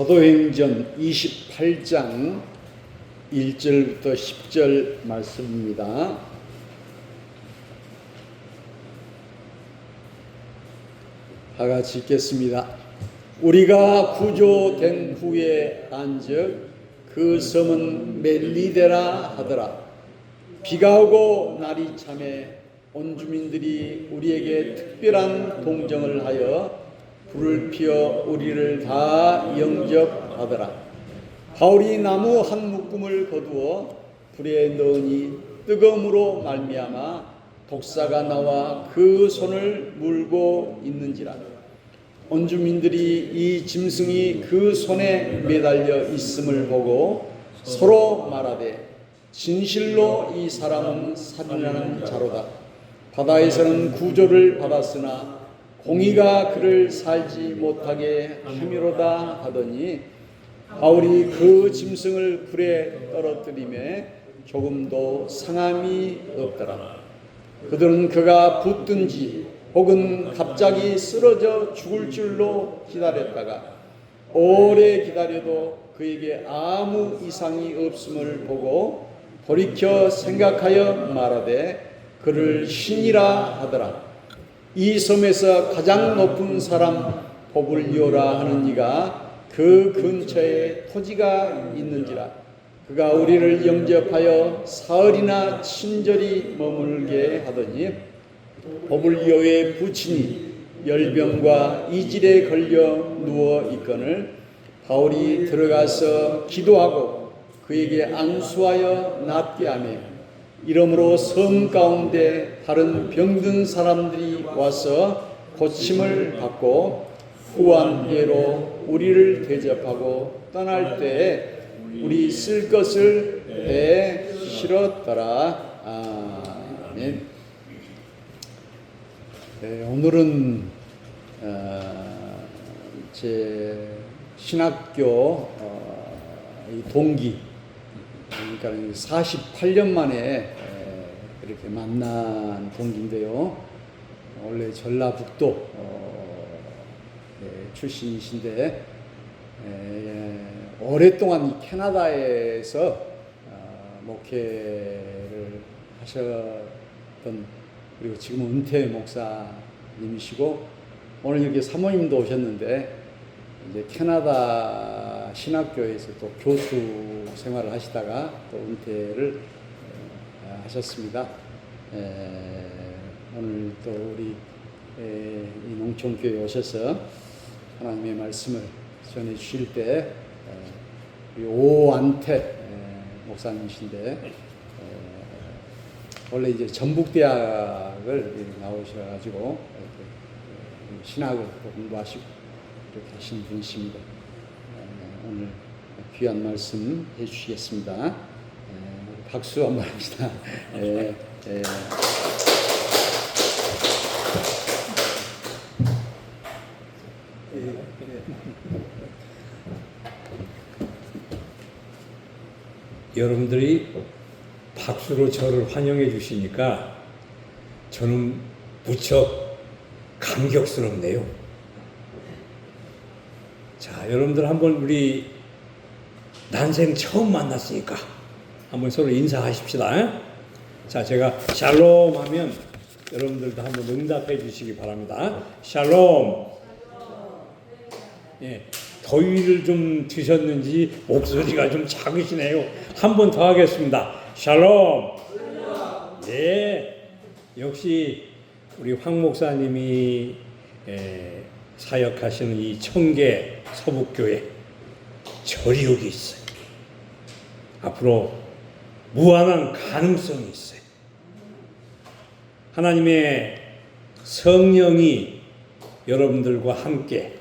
사도행전 28장 1절부터 10절 말씀입니다. 다 같이 읽겠습니다. 우리가 구조된 후에 안즉 그 섬은 멜리데라 하더라. 비가 오고 날이 참에 온 주민들이 우리에게 특별한 동정을 하여 불을 피워 우리를 다 영접하더라. 바울이 나무 한 묶음을 거두어 불에 넣으니 뜨거움으로 말미암아 독사가 나와 그 손을 물고 있는지라. 온 주민들이 이 짐승이 그 손에 매달려 있음을 보고 서로 말하되 진실로 이 사람은 살인하는 자로다. 바다에서는 구조를 받았으나 공의가 그를 살지 못하게 함이로다 하더니 바울이 그 짐승을 불에 떨어뜨리매 조금도 상함이 없더라. 그들은 그가 붙든지 혹은 갑자기 쓰러져 죽을 줄로 기다렸다가 오래 기다려도 그에게 아무 이상이 없음을 보고 돌이켜 생각하여 말하되 그를 신이라 하더라. 이 섬에서 가장 높은 사람 보블리오라 하는 이가 그 근처에 토지가 있는지라. 그가 우리를 영접하여 사흘이나 친절히 머물게 하더니 보블리오의 부친이 열병과 이질에 걸려 누워 있거늘 바울이 들어가서 기도하고 그에게 안수하여 낫게 하며 이러므로 섬 가운데 다른 병든 사람들이 와서 고침을 받고 후한 예로 우리를 대접하고 떠날 때에 우리 쓸 것을 배에 실었더라. 아멘. 네, 오늘은 제 신학교 이 동기, 그러니까 48년 만에 이렇게 만난 동기인데요. 원래 전라북도 출신이신데 오랫동안 이 캐나다에서 목회를 하셨던, 그리고 지금 은퇴 목사님이시고 오늘 이렇게 사모님도 오셨는데 이제 캐나다 신학교에서 또 교수 생활을 하시다가 또 은퇴를 하셨습니다. 오늘 또 우리 이 농촌교회에 오셔서 하나님의 말씀을 전해 주실 때 우리 오안태 목사님이신데 원래 이제 전북대학을 나오셔가지고 신학을 공부하시고 이렇게 하신 분이십니다. 오늘 귀한 말씀 해주시겠습니다. 박수 한번 합시다. 여러분들이 박수로 저를 환영해 주시니까 저는 무척 감격스럽네요. 자, 여러분들 한번 우리 난생 처음 만났으니까 한번 서로 인사하십시다. 자, 제가 샬롬 하면 여러분들도 한번 응답해 주시기 바랍니다. 샬롬. 예, 더위를 좀 드셨는지 목소리가 좀 작으시네요. 한 번 더 하겠습니다. 샬롬. 예, 역시 우리 황 목사님이 사역하시는 이 청계 서북교회 저력이 있어요. 앞으로 무한한 가능성이 있어요. 하나님의 성령이 여러분들과 함께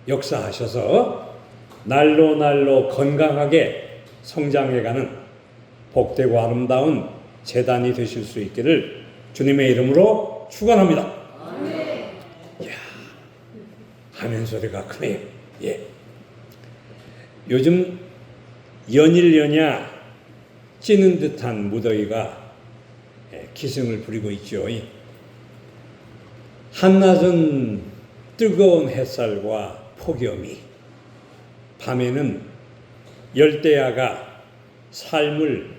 역사하셔서 날로 날로 건강하게 성장해가는 복되고 아름다운 재단이 되실 수 있기를 주님의 이름으로 축원합니다. 아멘. 이야, 아멘 소리가 크네요. 예. 요즘 연일연야 찌는 듯한 무더위가 기승을 부리고 있죠. 한낮은 뜨거운 햇살과 폭염이, 밤에는 열대야가 삶을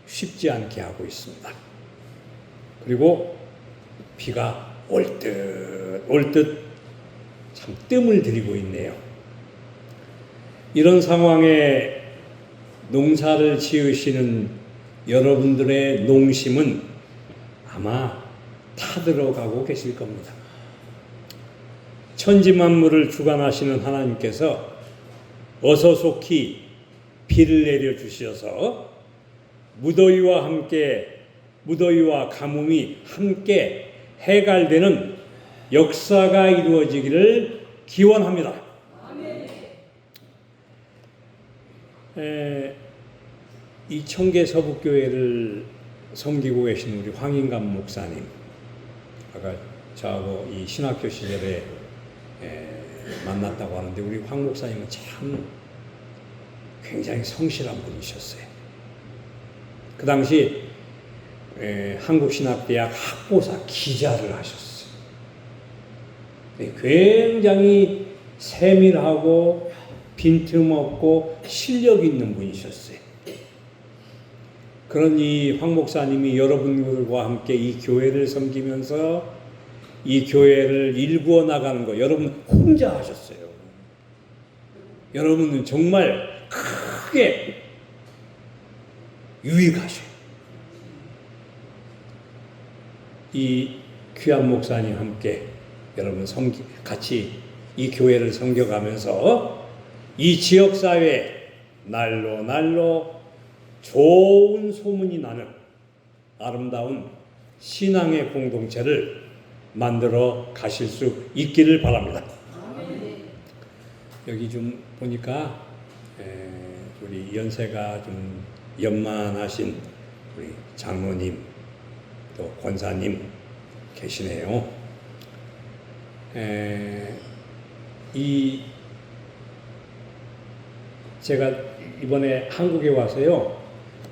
쉽지 않게 하고 있습니다. 그리고 비가 올 듯 참 뜸을 들이고 있네요. 이런 상황에 농사를 지으시는 여러분들의 농심은 아마 타들어가고 계실 겁니다. 천지만물을 주관하시는 하나님께서 어서속히 비를 내려주셔서 무더위와 가뭄이 함께 해갈되는 역사가 이루어지기를 기원합니다. 이 청계 서북교회를 섬기고 계신 우리 황인감 목사님, 아까 저하고 이 신학교 시절에 만났다고 하는데 우리 황 목사님은 참 굉장히 성실한 분이셨어요. 그 당시 한국신학대학 학보사 기자를 하셨어요. 굉장히 세밀하고 빈틈없고 실력 있는 분이셨어요. 그런 이 황 목사님이 여러분들과 함께 이 교회를 섬기면서 이 교회를 일구어 나가는 거 여러분 혼자 하셨어요. 여러분은 정말 크게 유익하셔요. 이 귀한 목사님 함께 여러분 같이 이 교회를 섬겨가면서 이 지역사회에 날로 좋은 소문이 나는 아름다운 신앙의 공동체를 만들어 가실 수 있기를 바랍니다. 여기 좀 보니까 우리 연세가 좀 연만하신 우리 장로님 또 권사님 계시네요. 제가 이번에 한국에 와서요,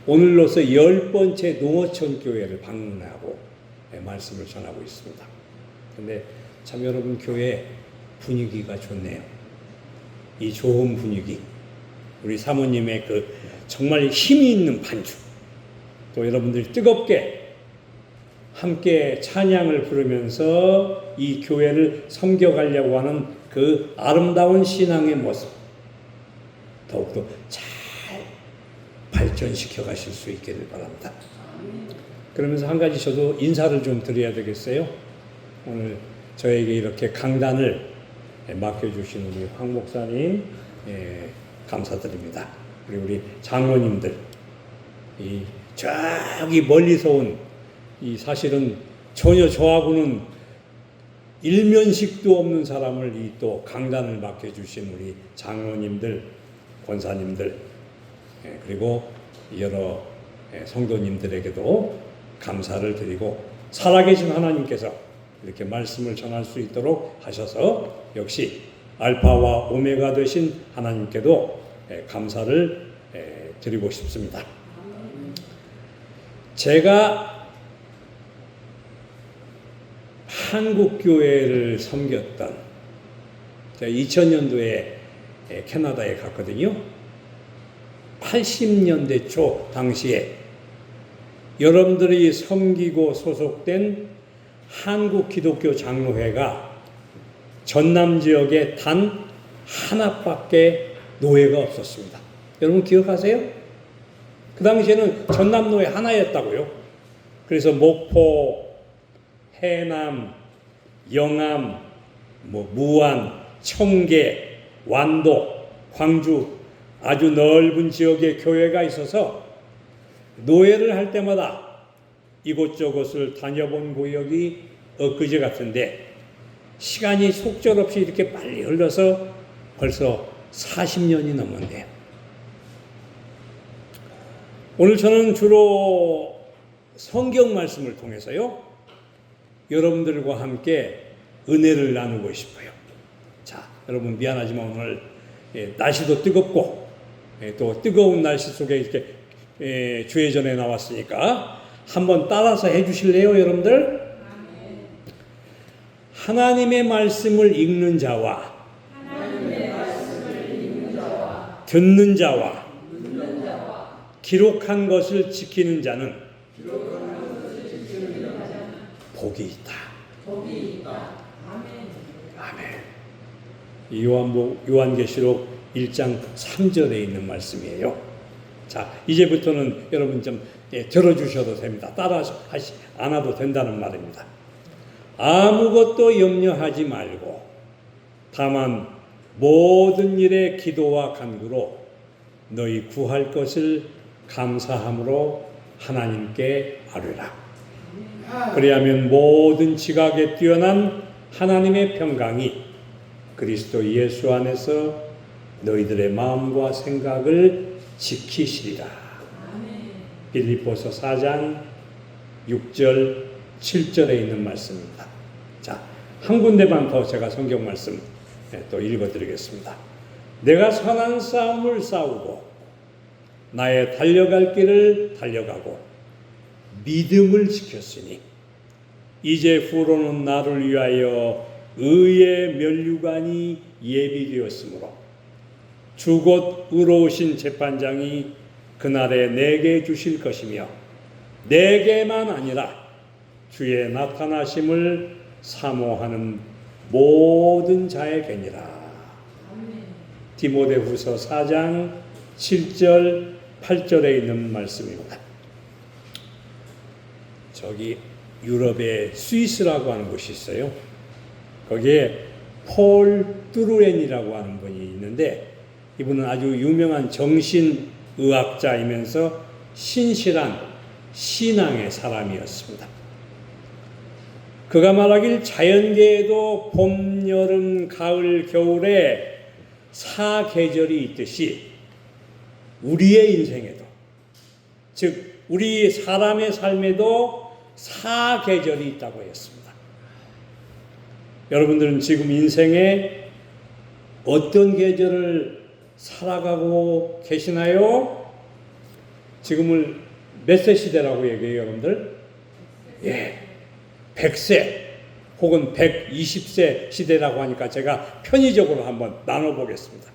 오늘로서 10번째 농어촌 교회를 방문하고 말씀을 전하고 있습니다. 근데 참 여러분 교회 분위기가 좋네요. 이 좋은 분위기, 우리 사모님의 그 정말 힘이 있는 반주, 또 여러분들이 뜨겁게 함께 찬양을 부르면서 이 교회를 섬겨가려고 하는 그 아름다운 신앙의 모습 더욱더 잘 발전시켜 가실 수 있기를 바랍니다. 그러면서 한 가지 저도 인사를 좀 드려야 되겠어요. 오늘 저에게 이렇게 강단을 맡겨주신 우리 황 목사님 감사드립니다. 그리고 우리 장로님들, 이 저기 멀리서 온 이 사실은 전혀 저하고는 일면식도 없는 사람을 이 또 강단을 맡겨주신 우리 장로님들, 권사님들, 그리고 여러 성도님들에게도 감사를 드리고 살아계신 하나님께서 이렇게 말씀을 전할 수 있도록 하셔서 역시 알파와 오메가 되신 하나님께도 감사를 드리고 싶습니다. 제가 한국교회를 섬겼던, 제가 2000년도에 캐나다에 갔거든요. 80년대 초 당시에 여러분들이 섬기고 소속된 한국 기독교 장로회가 전남 지역에 단 하나밖에 노회가 없었습니다. 여러분 기억하세요? 그 당시에는 전남 노회 하나였다고요. 그래서 목포, 해남, 영암, 무안, 청계, 완도, 광주 아주 넓은 지역에 교회가 있어서 노회를 할 때마다 이곳저곳을 다녀본 고역이 엊그제 같은데 시간이 속절없이 이렇게 빨리 흘러서 벌써 40년이 넘었네요. 오늘 저는 주로 성경 말씀을 통해서요, 여러분들과 함께 은혜를 나누고 싶어요. 자, 여러분 미안하지만 오늘 날씨도 뜨겁고 또 뜨거운 날씨 속에 이렇게 주회전에 나왔으니까 한번 따라서 해주실래요, 여러분들? 하나님의 말씀을 읽는 자와 듣는 자와 기록한 것을 지키는 자는 복이 있다. 아멘. 이 요한계시록 1장 3절에 있는 말씀이에요. 자, 이제부터는 여러분 좀 들어주셔도 됩니다. 따라하지 않아도 된다는 말입니다. 아무것도 염려하지 말고 다만 모든 일에 기도와 간구로 너희 구할 것을 감사함으로 하나님께 아뢰라. 그리하면 모든 지각에 뛰어난 하나님의 평강이 그리스도 예수 안에서 너희들의 마음과 생각을 지키시리라. 빌립보서 4장 6절 7절에 있는 말씀입니다. 자, 한 군데만 더 제가 성경 말씀 또 읽어드리겠습니다. 내가 선한 싸움을 싸우고 나의 달려갈 길을 달려가고 믿음을 지켰으니 이제 후로는 나를 위하여 의의 면류관이 예비되었으므로 주 곧 의로우신 재판장이 그날에 내게 주실 것이며 내게만 아니라 주의 나타나심을 사모하는 모든 자에게니라. 디모데후서 4장 7절 8절에 있는 말씀입니다. 저기 유럽에 스위스라고 하는 곳이 있어요. 거기에 폴 뚜루엔이라고 하는 분이 있는데 이분은 아주 유명한 정신의학자이면서 신실한 신앙의 사람이었습니다. 그가 말하길 자연계에도 봄, 여름, 가을, 겨울에 사계절이 있듯이 우리의 인생에도, 즉 우리 사람의 삶에도 사계절이 있다고 했습니다. 여러분들은 지금 인생에 어떤 계절을 살아가고 계시나요? 지금을 몇 세 시대라고 얘기해요, 여러분들? 예, 100세 혹은 120세 시대라고 하니까 제가 편의적으로 한번 나눠보겠습니다.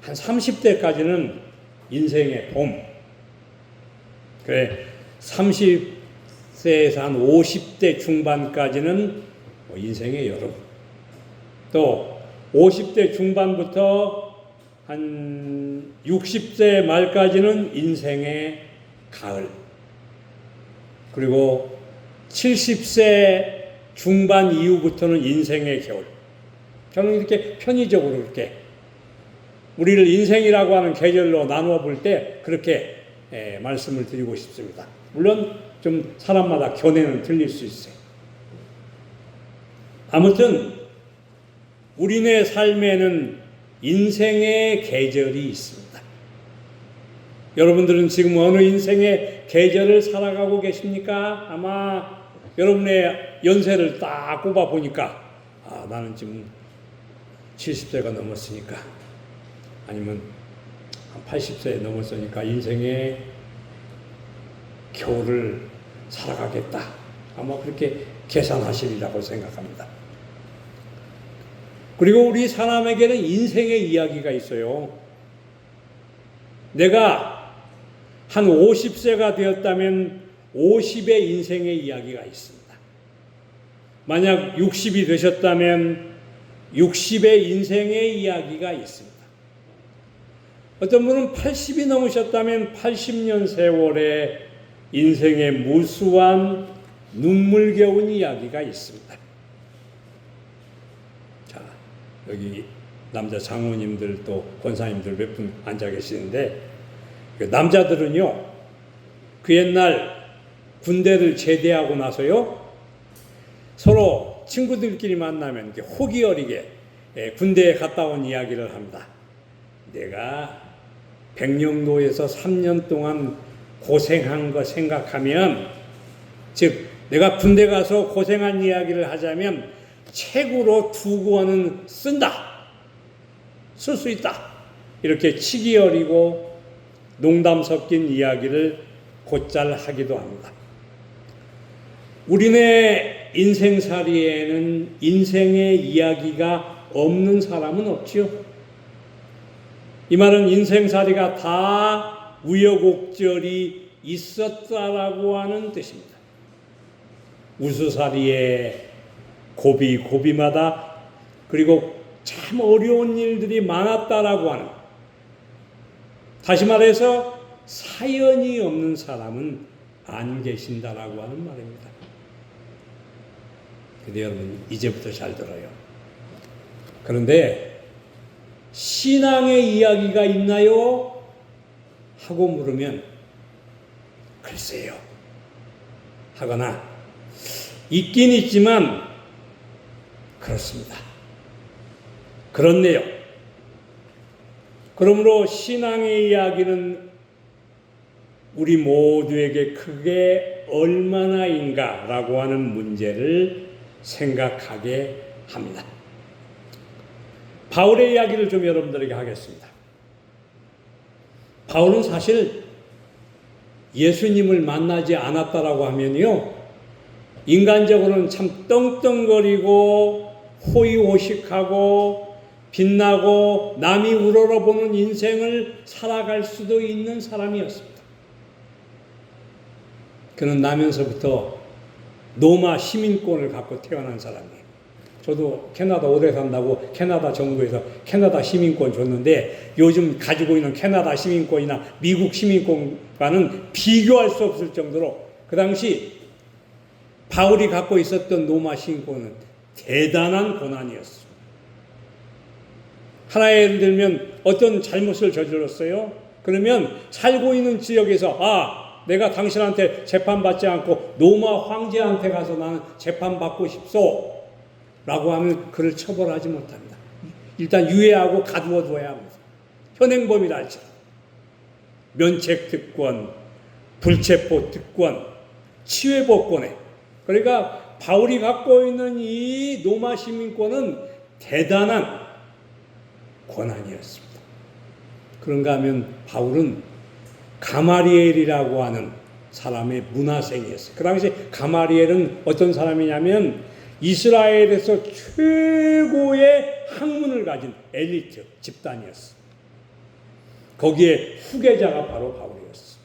한 30대까지는 인생의 봄, 그래 30세에서 한 50대 중반까지는 인생의 여름, 또 50대 중반부터 한 60세 말까지는 인생의 가을, 그리고 70세 중반 이후부터는 인생의 겨울. 저는 이렇게 편의적으로 이렇게 우리를 인생이라고 하는 계절로 나누어 볼 때 그렇게 말씀을 드리고 싶습니다. 물론 좀 사람마다 견해는 틀릴 수 있어요. 아무튼 우리네 삶에는 인생의 계절이 있습니다. 여러분들은 지금 어느 인생의 계절을 살아가고 계십니까? 아마 여러분의 연세를 딱 꼽아 보니까 나는 지금 70세가 넘었으니까, 아니면 80세 넘었으니까 인생의 겨울을 살아가겠다. 아마 그렇게 계산하시리라고 생각합니다. 그리고 우리 사람에게는 인생의 이야기가 있어요. 내가 한 50세가 되었다면 50의 인생의 이야기가 있습니다. 만약 60이 되셨다면 60의 인생의 이야기가 있습니다. 어떤 분은 80이 넘으셨다면 80년 세월의 인생의 무수한 눈물겨운 이야기가 있습니다. 자, 여기 남자 장로님들 또 권사님들 몇 분 앉아 계시는데, 남자들은요, 그 옛날 군대를 제대하고 나서요, 서로 친구들끼리 만나면 이렇게 호기 어리게 군대에 갔다 온 이야기를 합니다. 내가 백령도에서 3년 동안 고생한 거 생각하면, 즉 내가 군대 가서 고생한 이야기를 하자면 책으로 2권은 쓴다, 쓸 수 있다, 이렇게 치기 어리고 농담 섞인 이야기를 곧잘 하기도 합니다. 우리네 인생살이에는 인생의 이야기가 없는 사람은 없지요. 이 말은 인생살이가 다 우여곡절이 있었다라고 하는 뜻입니다. 우수살이에 고비마다 그리고 참 어려운 일들이 많았다라고 하는, 다시 말해서 사연이 없는 사람은 안 계신다라고 하는 말입니다. 근데 여러분 이제부터 잘 들어요. 그런데 신앙의 이야기가 있나요? 하고 물으면 글쎄요 하거나 있긴 있지만 그렇습니다. 그렇네요. 그러므로 신앙의 이야기는 우리 모두에게 크게 얼마나인가라고 하는 문제를 생각하게 합니다. 바울의 이야기를 좀 여러분들에게 하겠습니다. 바울은 사실 예수님을 만나지 않았다라고 하면요, 인간적으로는 참 떵떵거리고 호의호식하고 빛나고 남이 우러러보는 인생을 살아갈 수도 있는 사람이었습니다. 그는 나면서부터 노마 시민권을 갖고 태어난 사람이에요. 저도 캐나다 오래 산다고 캐나다 정부에서 캐나다 시민권 줬는데 요즘 가지고 있는 캐나다 시민권이나 미국 시민권과는 비교할 수 없을 정도로 그 당시 바울이 갖고 있었던 노마 시민권은 대단한 고난이었어요. 하나의 예를 들면 어떤 잘못을 저질렀어요. 그러면 살고 있는 지역에서 내가 당신한테 재판받지 않고 로마 황제한테 가서 나는 재판받고 싶소 라고 하면 그를 처벌하지 못합니다. 일단 유예하고 가두어 두어야 합니다. 현행범이라 할지라도. 면책특권, 불체포 특권, 치외법권에. 그러니까 바울이 갖고 있는 이 로마 시민권은 대단한 권한이었습니다. 그런가 하면 바울은 가마리엘이라고 하는 사람의 문화생이었어요. 그 당시 가마리엘은 어떤 사람이냐면 이스라엘에서 최고의 학문을 가진 엘리트 집단이었어요. 거기에 후계자가 바로 바울이었어요.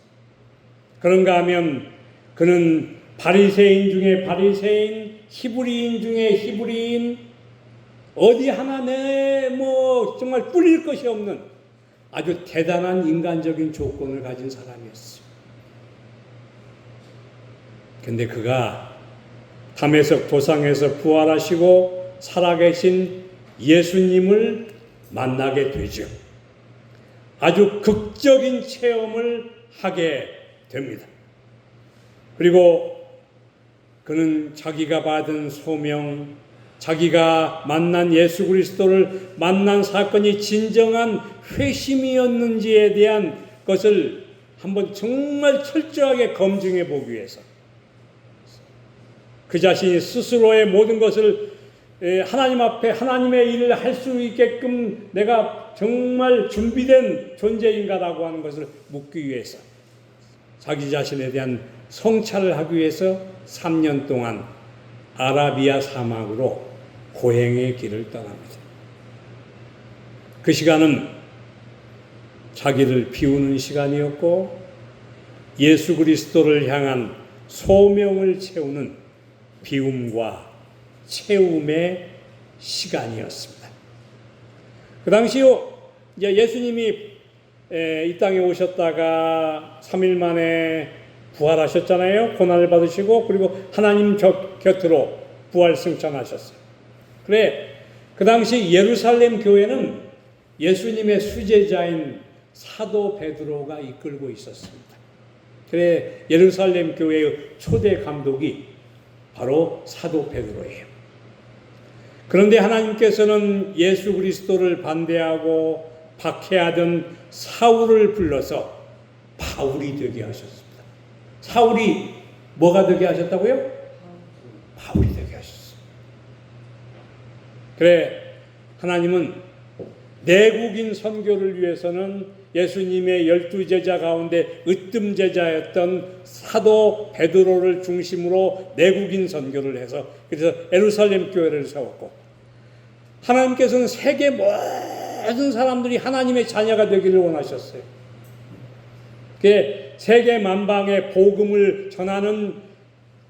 그런가 하면 그는 바리새인 중에 바리새인, 히브리인 중에 히브리인, 어디 하나 정말 뿔릴 것이 없는 아주 대단한 인간적인 조건을 가진 사람이었어요. 근데 그가 담에석 도상에서 부활하시고 살아계신 예수님을 만나게 되죠. 아주 극적인 체험을 하게 됩니다. 그리고 그는 자기가 받은 소명, 자기가 만난 예수 그리스도를 만난 사건이 진정한 회심이었는지에 대한 것을 한번 정말 철저하게 검증해 보기 위해서 그 자신이 스스로의 모든 것을 하나님 앞에 하나님의 일을 할 수 있게끔 내가 정말 준비된 존재인가라고 하는 것을 묻기 위해서 자기 자신에 대한 성찰을 하기 위해서 3년 동안 아라비아 사막으로 고행의 길을 떠납니다. 그 시간은 자기를 비우는 시간이었고 예수 그리스도를 향한 소명을 채우는 비움과 채움의 시간이었습니다. 그 당시요, 예수님이 이 땅에 오셨다가 3일 만에 부활하셨잖아요. 고난을 받으시고 그리고 하나님 곁으로 부활 승천하셨어요. 그래, 그 당시 예루살렘 교회는 예수님의 수제자인 사도 베드로가 이끌고 있었습니다. 그래, 예루살렘 교회의 초대 감독이 바로 사도 베드로예요. 그런데 하나님께서는 예수 그리스도를 반대하고 박해하던 사울을 불러서 바울이 되게 하셨습니다. 사울이 뭐가 되게 하셨다고요? 바울이 되게 하셨어요. 그래, 하나님은 내국인 선교를 위해서는 예수님의 12제자 가운데 으뜸 제자였던 사도 베드로를 중심으로 내국인 선교를 해서 그래서 예루살렘 교회를 세웠고 하나님께서는 세계 모든 사람들이 하나님의 자녀가 되기를 원하셨어요. 그 세계 만방에 복음을 전하는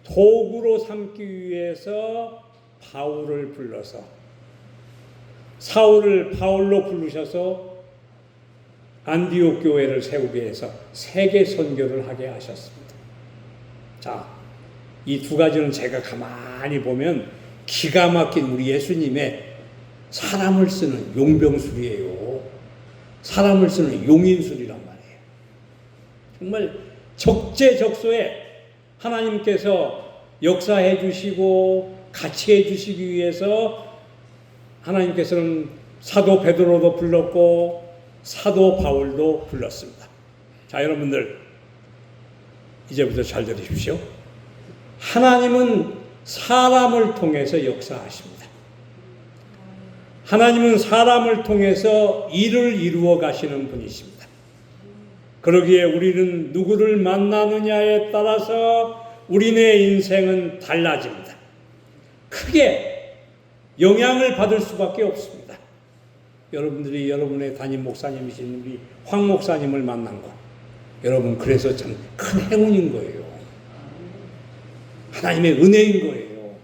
도구로 삼기 위해서 바울을 불러서 사울을 바울로 부르셔서 안디옥 교회를 세우기 위해서 세계 선교를 하게 하셨습니다. 자, 이 두 가지는 제가 가만히 보면 기가 막힌 우리 예수님의 사람을 쓰는 용병술이에요. 사람을 쓰는 용인술이란 말이에요. 정말 적재적소에 하나님께서 역사해 주시고 같이 해 주시기 위해서 하나님께서는 사도 베드로도 불렀고 사도 바울도 불렀습니다. 자, 여러분들 이제부터 잘 들으십시오. 하나님은 사람을 통해서 역사하십니다. 하나님은 사람을 통해서 일을 이루어 가시는 분이십니다. 그러기에 우리는 누구를 만나느냐에 따라서 우리네 인생은 달라집니다. 크게 영향을 받을 수밖에 없습니다. 여러분들이 여러분의 담임 목사님이신 우리 황 목사님을 만난 거, 여러분 그래서 참 큰 행운인 거예요. 하나님의 은혜인 거예요.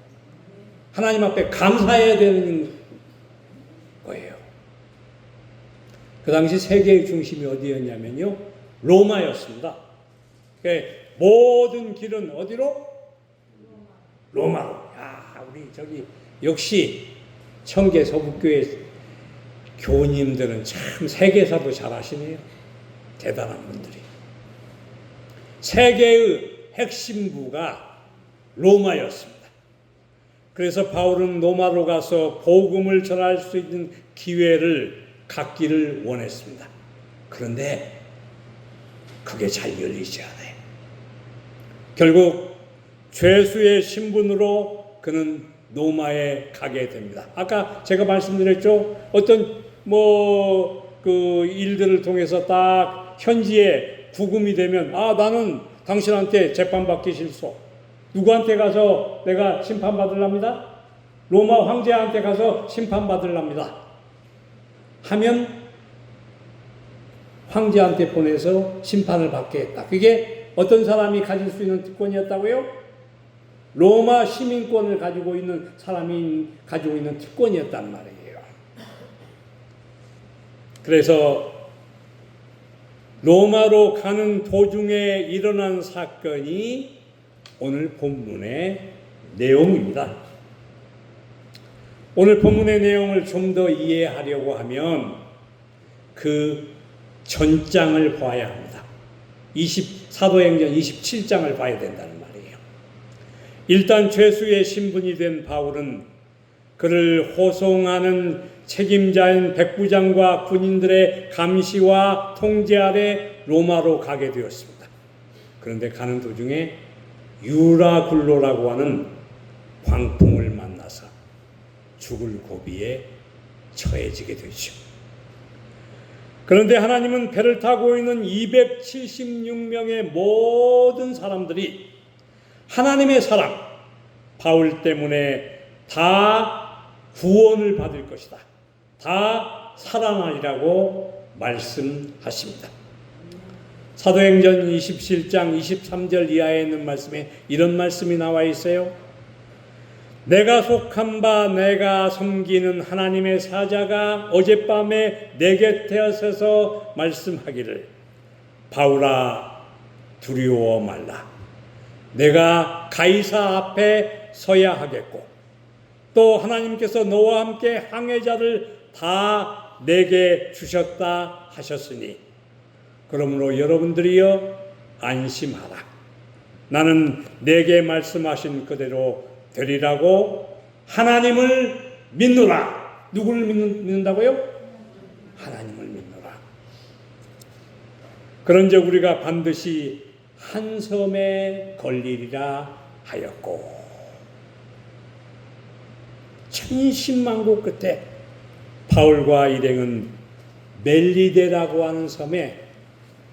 하나님 앞에 감사해야 되는 거예요. 그 당시 세계의 중심이 어디였냐면요, 로마였습니다. 모든 길은 어디로? 로마로. 야, 우리 저기 역시 청계 서북교회 교우님들은 참 세계사도 잘하시네요. 대단한 분들이. 세계의 핵심부가 로마였습니다. 그래서 바울은 로마로 가서 복음을 전할 수 있는 기회를 갖기를 원했습니다. 그런데 그게 잘 열리지 않아요. 결국 죄수의 신분으로 그는 로마에 가게 됩니다. 아까 제가 말씀드렸죠. 어떤 그 일들을 통해서 딱 현지에 구금이 되면, 아, 나는 당신한테 재판받기 싫소. 누구한테 가서 내가 심판받으랍니다? 로마 황제한테 가서 심판받으랍니다. 하면 황제한테 보내서 심판을 받게 했다. 그게 어떤 사람이 가질 수 있는 특권이었다고요? 로마 시민권을 가지고 있는 사람이 가지고 있는 특권이었단 말이에요. 그래서 로마로 가는 도중에 일어난 사건이 오늘 본문의 내용입니다. 오늘 본문의 내용을 좀 더 이해하려고 하면 그 전장을 봐야 합니다. 사도행전 27장을 봐야 된다는 말이에요. 일단 죄수의 신분이 된 바울은 그를 호송하는 책임자인 백부장과 군인들의 감시와 통제 아래 로마로 가게 되었습니다. 그런데 가는 도중에 유라굴로라고 하는 광풍을 만나서 죽을 고비에 처해지게 되죠. 그런데 하나님은 배를 타고 있는 276명의 모든 사람들이 하나님의 사람 바울 때문에 다 구원을 받을 것이다. 다 살아나리라고 말씀하십니다. 사도행전 27장 23절 이하에 있는 말씀에 이런 말씀이 나와 있어요. 내가 속한 바 내가 섬기는 하나님의 사자가 어젯밤에 내 곁에 서서 말씀하기를 바울아 두려워 말라. 내가 가이사 앞에 서야 하겠고 또 하나님께서 너와 함께 항해자를 다 내게 주셨다 하셨으니 그러므로 여러분들이여 안심하라. 나는 내게 말씀하신 그대로 되리라고 하나님을 믿노라. 누구를 믿는다고요? 하나님을 믿노라. 그런즉 우리가 반드시 한 섬에 걸리리라 하였고 천신만고 끝에 바울과 일행은 멜리데라고 하는 섬에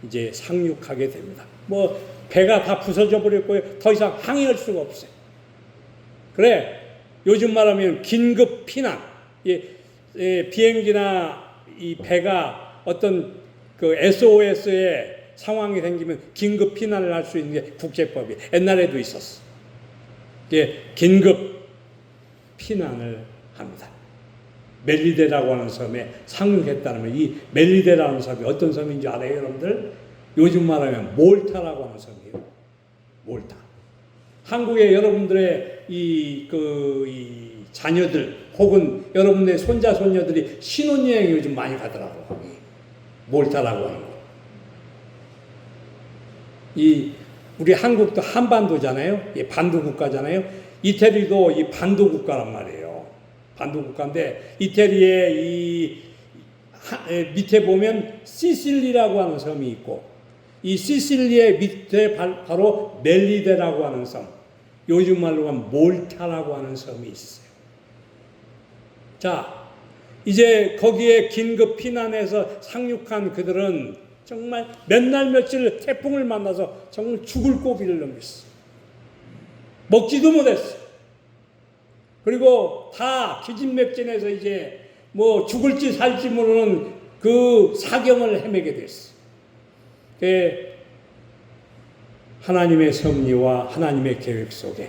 이제 상륙하게 됩니다. 배가 다 부서져 버렸고요. 더 이상 항해할 수가 없어요. 그래, 요즘 말하면 긴급 피난. 비행기나 이 배가 어떤 그 SOS의 상황이 생기면 긴급 피난을 할 수 있는 게 국제법이 옛날에도 있었어. 이게 긴급 피난을 합니다. 멜리데라고 하는 섬에 상륙했다는 이 멜리데라는 섬이 어떤 섬인지 알아요, 여러분들? 요즘 말하면 몰타라고 하는 섬이에요. 몰타. 한국의 여러분들의 이 자녀들 혹은 여러분의 손자 손녀들이 신혼여행 요즘 많이 가더라고요. 몰타라고 하는 거. 우리 한국도 한반도잖아요. 반도 국가잖아요. 이태리도 이 반도 국가란 말이에요. 반도 국가인데 이태리의 밑에 보면 시실리라고 하는 섬이 있고 이 시실리의 밑에 바로 멜리데라고 하는 섬, 요즘 말로 하면 몰타라고 하는 섬이 있어요. 자, 이제 거기에 긴급 피난해서 상륙한 그들은 정말 몇 날 며칠 태풍을 만나서 정말 죽을 고비를 넘겼어. 먹지도 못했어. 그리고 다 기진맥진해서 이제 뭐 죽을지 살지 모르는 그 사경을 헤매게 됐어. 하나님의 섭리와 하나님의 계획 속에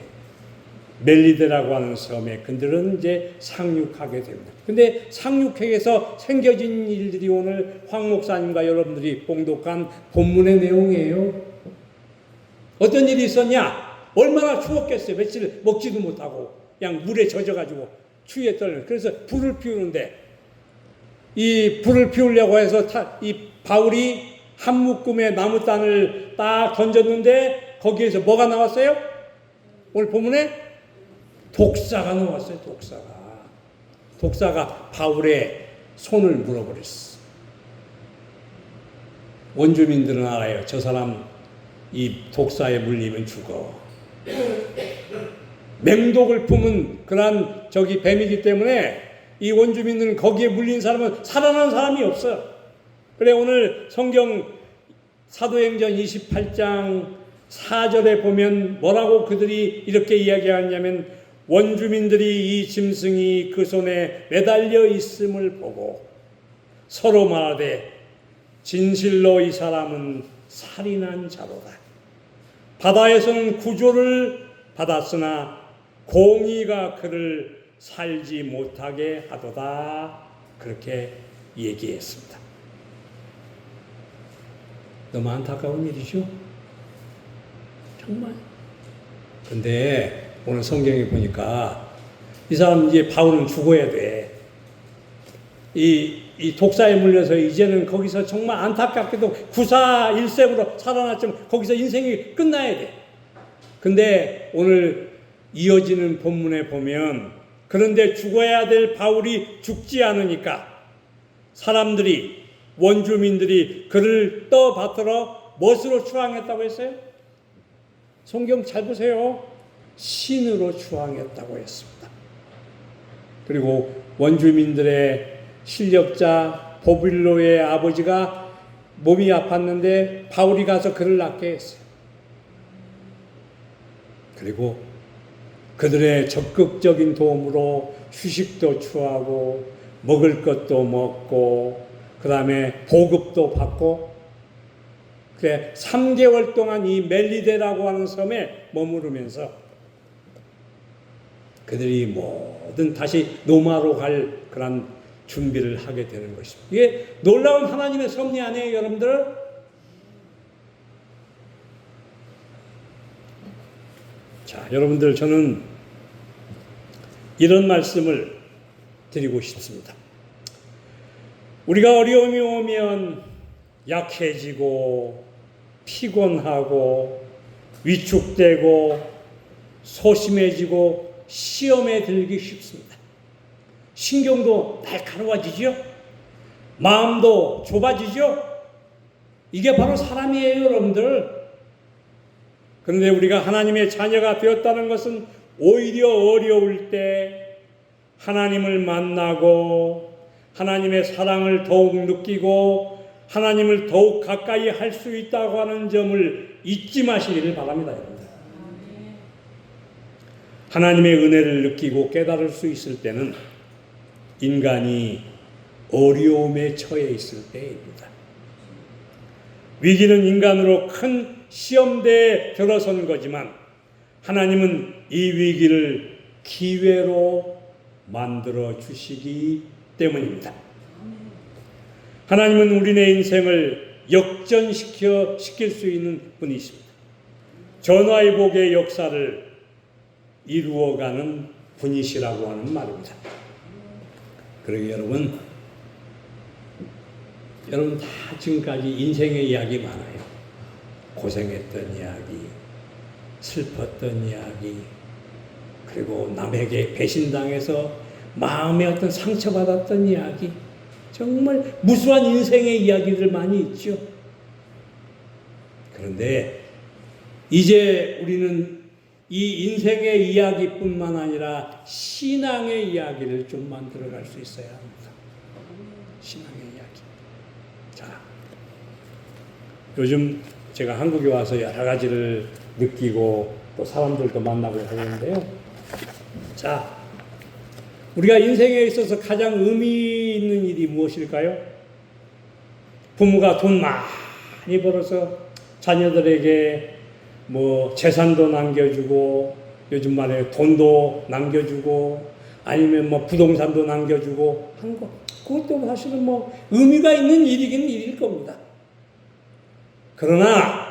멜리데라고 하는 섬에 그들은 이제 상륙하게 됩니다. 근데 상륙해서 생겨진 일들이 오늘 황 목사님과 여러분들이 봉독한 본문의 내용이에요. 어떤 일이 있었냐? 얼마나 추웠겠어요. 며칠 먹지도 못하고 그냥 물에 젖어가지고 추위에 떨는. 그래서 불을 피우는데 이 불을 피우려고 해서 이 바울이 한 묶음의 나무단을 딱 던졌는데 거기에서 뭐가 나왔어요? 오늘 본문에 독사가 나왔어요. 독사가 바울의 손을 물어버렸어. 원주민들은 알아요. 저 사람 이 독사에 물리면 죽어. 맹독을 품은 그러한 뱀이기 때문에 이 원주민들은 거기에 물린 사람은 살아난 사람이 없어요. 그래 오늘 성경 사도행전 28장 4절에 보면 뭐라고 그들이 이렇게 이야기하냐면 원주민들이 이 짐승이 그 손에 매달려 있음을 보고 서로 말하되 진실로 이 사람은 살인한 자로다. 바다에서는 구조를 받았으나 공의가 그를 살지 못하게 하도다. 그렇게 얘기했습니다. 너무 안타까운 일이죠. 정말. 근데 오늘 성경에 보니까 이 사람 이제 바울은 죽어야 돼. 이 독사에 물려서 이제는 거기서 정말 안타깝게도 구사 일생으로 살아났지만 거기서 인생이 끝나야 돼. 근데 오늘 이어지는 본문에 보면 그런데 죽어야 될 바울이 죽지 않으니까 사람들이 원주민들이 그를 떠받들어 무엇으로 추앙했다고 했어요? 성경 잘 보세요. 신으로 추앙했다고 했습니다. 그리고 원주민들의 실력자 보빌로의 아버지가 몸이 아팠는데 바울이 가서 그를 낫게 했어요. 그리고 그들의 적극적인 도움으로 휴식도 취하고 먹을 것도 먹고 그 다음에 보급도 받고 그래 3개월 동안 이 멜리데라고 하는 섬에 머무르면서 그들이 모든 다시 노마로 갈 그런 준비를 하게 되는 것입니다. 이게 놀라운 하나님의 섭리 아니에요, 여러분들? 자, 여러분들 저는 이런 말씀을 드리고 싶습니다. 우리가 어려움이 오면 약해지고 피곤하고 위축되고 소심해지고 시험에 들기 쉽습니다. 신경도 날카로워지죠? 마음도 좁아지죠? 이게 바로 사람이에요, 여러분들. 그런데 우리가 하나님의 자녀가 되었다는 것은 오히려 어려울 때 하나님을 만나고 하나님의 사랑을 더욱 느끼고 하나님을 더욱 가까이 할 수 있다고 하는 점을 잊지 마시기를 바랍니다, 여러분들. 하나님의 은혜를 느끼고 깨달을 수 있을 때는 인간이 어려움에 처해 있을 때입니다. 위기는 인간으로 큰 시험대에 들어선 거지만 하나님은 이 위기를 기회로 만들어 주시기 때문입니다. 하나님은 우리네 인생을 역전시킬 수 있는 분이십니다. 전화위복의 역사를 이루어가는 분이시라고 하는 말입니다. 그러게 여러분 다 지금까지 인생의 이야기 많아요. 고생했던 이야기, 슬펐던 이야기, 그리고 남에게 배신당해서 마음에 어떤 상처받았던 이야기, 정말 무수한 인생의 이야기들 많이 있죠. 그런데 이제 우리는 이 인생의 이야기뿐만 아니라 신앙의 이야기를 좀 만들어갈 수 있어야 합니다. 신앙의 이야기. 자, 요즘 제가 한국에 와서 여러 가지를 느끼고 또 사람들도 만나고 하는데요. 자, 우리가 인생에 있어서 가장 의미 있는 일이 무엇일까요? 부모가 돈 많이 벌어서 자녀들에게 뭐 재산도 남겨주고, 요즘 말에 돈도 남겨주고, 아니면 뭐 부동산도 남겨주고 하는 거, 그것도 사실은 뭐 의미가 있는 일이긴 일일 겁니다. 그러나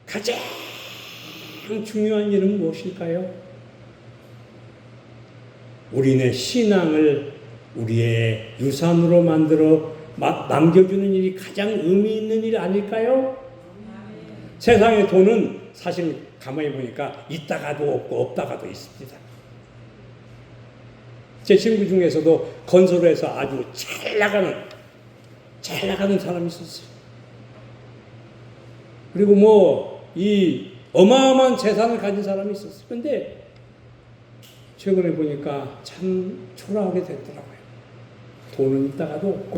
가장 중요한 일은 무엇일까요? 우리네 신앙을 우리의 유산으로 만들어 남겨주는 일이 가장 의미 있는 일 아닐까요? 세상의 돈은 사실 가만히 보니까 있다가도 없고 없다가도 있습니다. 제 친구 중에서도 건설회사 아주 잘 나가는 사람이 있었어요. 그리고 뭐 이 어마어마한 재산을 가진 사람이 있었어요. 그런데 최근에 보니까 참 초라하게 됐더라고요. 돈은 있다가도 없고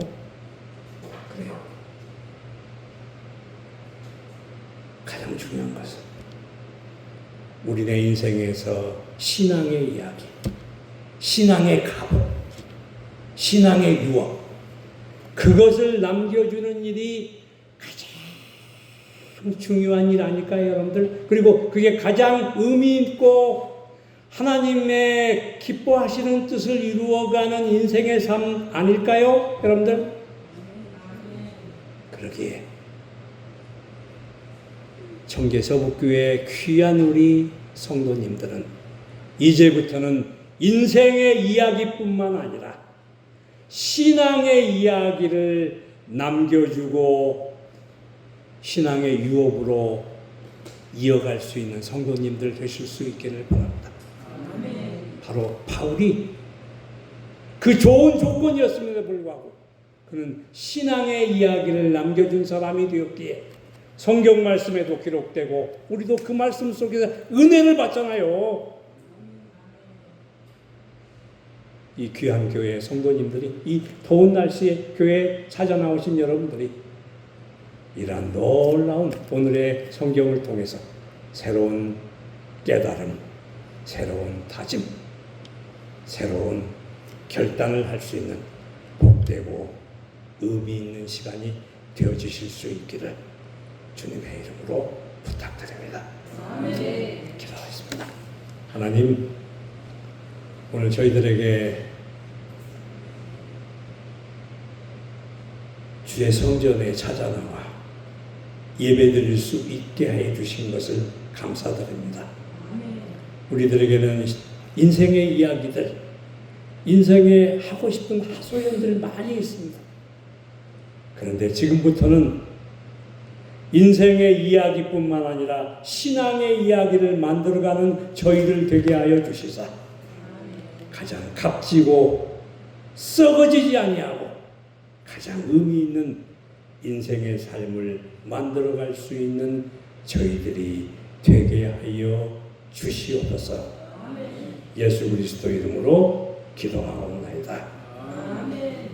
그래요. 가장 중요한 것은 우리네 인생에서 신앙의 이야기, 신앙의 값, 신앙의 유업, 그것을 남겨주는 일이 가장 중요한 일 아닐까요, 여러분들? 그리고 그게 가장 의미 있고 하나님의 기뻐하시는 뜻을 이루어가는 인생의 삶 아닐까요, 여러분들? 그러기에 청계서북교회 귀한 우리 성도님들은 이제부터는 인생의 이야기뿐만 아니라 신앙의 이야기를 남겨주고 신앙의 유업으로 이어갈 수 있는 성도님들 되실 수 있기를 바랍니다. 바로 바울이 그 좋은 조건이었음에도 불구하고 그는 신앙의 이야기를 남겨준 사람이 되었기에 성경 말씀에도 기록되고 우리도 그 말씀 속에서 은혜를 받잖아요. 이 귀한 교회 성도님들이, 이 더운 날씨에 교회에 찾아 나오신 여러분들이 이러한 놀라운 오늘의 성경을 통해서 새로운 깨달음, 새로운 다짐, 새로운 결단을 할 수 있는 복되고 의미 있는 시간이 되어주실 수 있기를 주님의 이름으로 부탁드립니다. 기도하겠습니다. 하나님, 오늘 저희들에게 주의 성전에 찾아 나와 예배드릴 수 있게 해 주신 것을 감사드립니다. 우리들에게는 인생의 이야기들, 인생에 하고 싶은 하소연들 많이 있습니다. 그런데 지금부터는 인생의 이야기뿐만 아니라 신앙의 이야기를 만들어가는 저희들 되게 하여 주시사 가장 값지고 썩어지지 아니하고 가장 의미 있는 인생의 삶을 만들어갈 수 있는 저희들이 되게 하여 주시옵소서. 예수 그리스도 이름으로 기도하옵나이다. 아멘.